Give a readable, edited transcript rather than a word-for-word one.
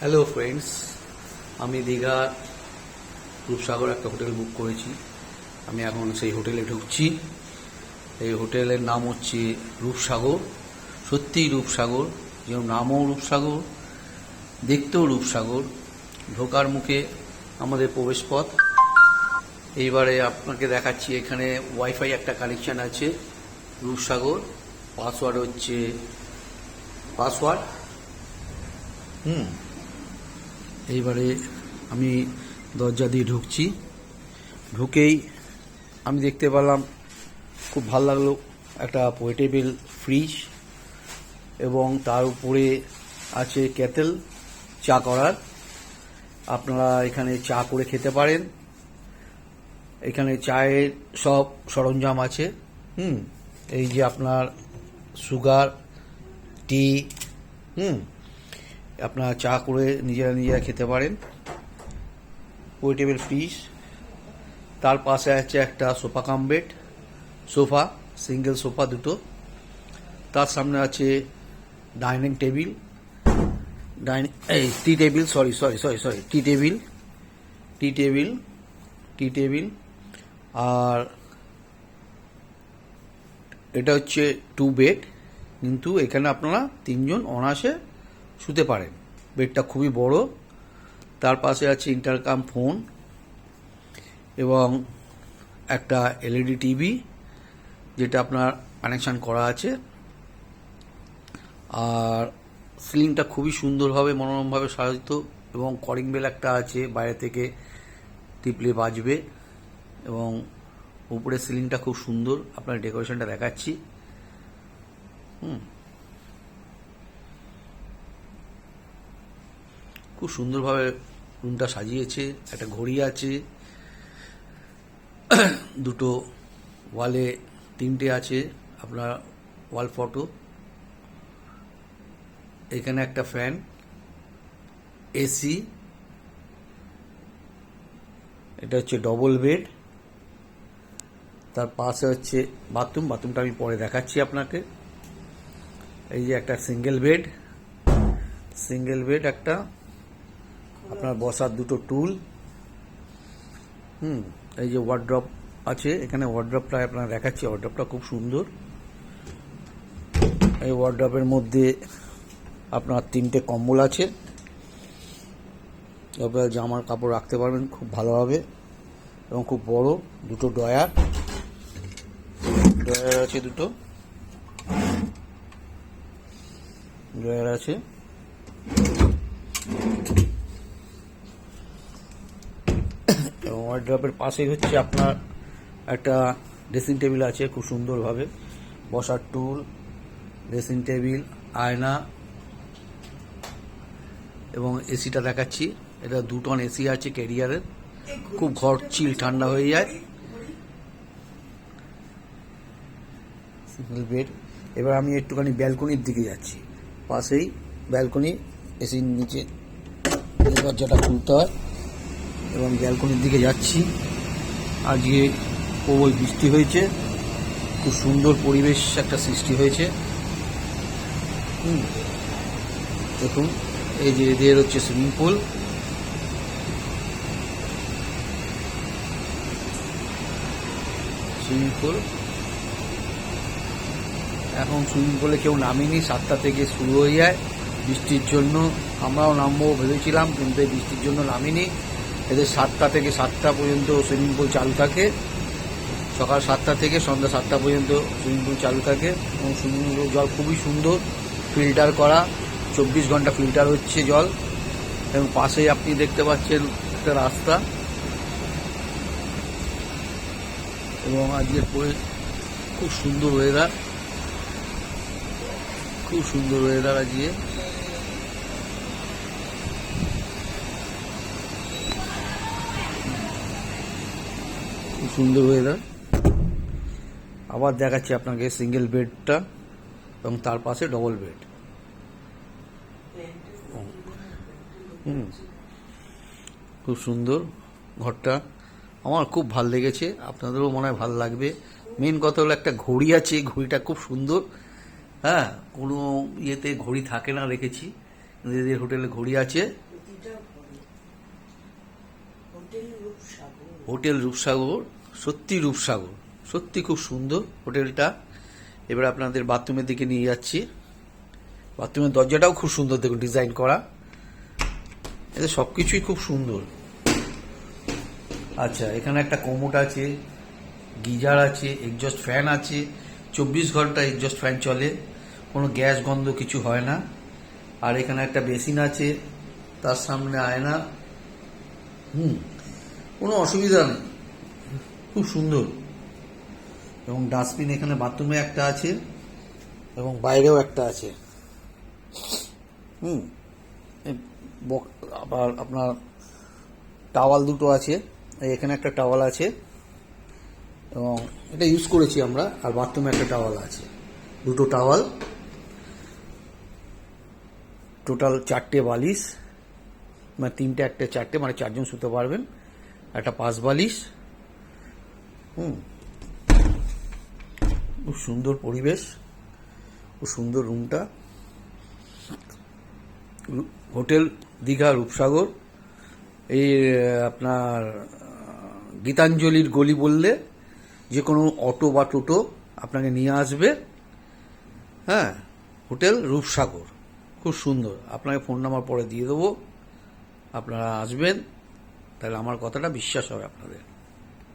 Hello friends, আমি দীঘা রূপসাগর একটা hotel book করেছি। আমি এখন সেই হোটেলে ঢুকছি। এই হোটেলের নাম হচ্ছে রূপসাগর। সত্যিই রূপসাগর, যেমন নামও রূপসাগর, দেখতেও রূপসাগর। ঢোকার মুখে আমাদের প্রবেশপথ। এইবারে আপনাকে দেখাচ্ছি, এখানে ওয়াইফাই একটা কানেকশান আছে। রূপসাগর পাসওয়ার্ড হচ্ছে এইবারে আমি দরজা দিয়ে ঢুকছি। ঢুকেই আমি দেখতে পেলাম, খুব ভালো লাগলো, একটা পোর্টেবল ফ্রিজ এবং তার উপরে আছে কেটেল চা করার। আপনারা এখানে চা করে খেতে পারেন। এখানে চায়ের সব সরঞ্জাম আছে। এই যে আপনার সুগার, টি, আপনারা চা করে নিজেরা খেতে পারেন। পোর্টেবল ফ্রিজ, তার পাশে আছে একটা sofa cum bed, sofa, single sofa দুটো। তার সামনে আছে ডাইনিং টেবিল, টি টেবিল। আর এটা হচ্ছে 2 বেড, কিন্তু এখানে আপনারা 3 জন অনায়াসে শুতে পারেন। বেডটা খুবই বড়। তার পাশে আছে ইন্টারকাম ফোন এবং একটা এলইডি টিভি, যেটা আপনার কানেকশান করা আছে। আর সিলিংটা খুবই সুন্দরভাবে, মনোরমভাবে সাজিত এবং কলিং বেল একটা আছে, বাইরে থেকে টিপলে বাজবে। এবং উপরে সিলিংটা খুব সুন্দর, আপনার ডেকোরেশনটা দেখাচ্ছি। খুব সুন্দরভাবে রুমটা সাজিয়েছে। একটা ঘড়ি আছে, দুটো ওয়ালে 3টে আছে আপনার ওয়াল ফটো। এখানে একটা ফ্যান, এসি। এটা হচ্ছে ডবল বেড। তার পাশে হচ্ছে বাথরুমটা আমি পরে দেখাচ্ছি আপনাকে। এই যে একটা সিঙ্গেল বেড একটা, আপনার বসার দুটো টুল। এই যে ওয়ার্ড্রপ আছে, এখানে ওয়ার্ড্রপটা আপনার দেখাচ্ছি। ওয়ার্ড্রপটা খুব সুন্দর। এই ওয়ার্ড্রপের মধ্যে আপনার 3টে কম্বল আছে, আপনারা জামার কাপড় রাখতে পারবেন খুব ভালোভাবে। এবং খুব বড় দুটো ড্রয়ার আছে, দুটো ড্রয়ার আছে। এবং ওয়ার্ড্রপের পাশেই হচ্ছে আপনার একটা ড্রেসিং টেবিল আছে, খুব সুন্দরভাবে বসার টুল, ড্রেসিং টেবিল, আয়না এবং এসিটা দেখাচ্ছি। এটা 2 টন এসি আছে ক্যারিয়ারের, খুব ঘর চিল ঠান্ডা হয়ে যায়। Single bed. এবার আমি একটুখানি ব্যালকনির দিকে যাচ্ছি। পাশেই ব্যালকনি, এসির নিচে দরজাটা খুলতে হয় এবং ব্যালকনির দিকে যাচ্ছি। আজকে প্রবল বৃষ্টি হয়েছে, খুব সুন্দর পরিবেশ একটা সৃষ্টি হয়েছে। দেখুন, এই যে এদের হচ্ছে সুইমিং পুল। এখন সুইমিং পুলে কেউ নামেনি, 7টা থেকে শুরু হয়ে যায়। বৃষ্টির জন্য আমরাও নামবো ভেবেছিলাম, কিন্তু এই বৃষ্টির জন্য নামিনি। এদের 7টা থেকে 7টা পর্যন্ত সুইমিং পুল চালু থাকে। সকাল 7টা থেকে সন্ধ্যা 7টা পর্যন্ত সুইমিং পুল চালু থাকে। এবং সুইমিং পুলের জল খুবই সুন্দর, ফিল্টার করা, 24 ঘন্টা ফিল্টার হচ্ছে জল। এবং পাশেই আপনি দেখতে পাচ্ছেন একটা রাস্তা। এবং আজকের পরে খুব সুন্দর ওয়েদার, আজকে। খুব সুন্দর ওয়েদার। আবার দেখাচ্ছি আপনাকে সিঙ্গেল বেডটা এবং তার পাশে ডবল বেড। খুব সুন্দর ঘরটা, আমার খুব ভাল লেগেছে। আপনাদেরও মনে হয় ভালো লাগবে। মেন কথা হলো একটা ঘড়ি আছে, ঘড়িটা খুব সুন্দর। কোনো ইয়েতে ঘড়ি থাকে না, রেখেছি। এদের হোটেলে ঘড়ি আছে। হোটেল রূপসাগর, সত্যি রূপসাগর, সত্যি খুব সুন্দর হোটেলটা। এবার আপনাদের বাথরুমের দিকে নিয়ে যাচ্ছি। বাথরুমের দরজাটাও খুব সুন্দর, দেখুন ডিজাইন করা, এতে সব কিছুই খুব সুন্দর। আচ্ছা, এখানে একটা কোমোড আছে, গিজার আছে, এক্সজস্ট ফ্যান আছে, 24 ঘন্টা এক্সজস্ট ফ্যান চলে, কোনো গ্যাস গন্ধ কিছু হয় না। আর এখানে একটা বেসিন আছে, তার সামনে আয়না, কোনো অসুবিধা নেই, খুব সুন্দর। এবং ডাস্টবিন এখানে বাথরুমে একটা আছে এবং বাইরেও একটা আছে। আবার আপনার টাওয়াল দুটো আছে, এখানে একটা টাওয়াল আছে এবং এটা ইউজ করেছি আমরা। আর বাথরুমে একটা টাওয়াল আছে, দুটো টাওয়াল, টোটাল 4টে বালিশ, মানে 3টে 1টে 4টে, মানে 4জন শুতে পারবেন। একটা পাশ বালিশ। খুব সুন্দর পরিবেশ, খুব সুন্দর রুমটা। হোটেল দীঘা রূপসাগর, এই আপনার গীতাঞ্জলির গলি বললে যে কোনো অটো বা টোটো আপনাকে নিয়ে আসবে। হ্যাঁ, হোটেল রূপসাগর খুব সুন্দর। আপনাকে ফোন নাম্বার পরে দিয়ে দেবো, আপনারা আসবেন, তাহলে আমার কথাটা বিশ্বাস হবে আপনাদের।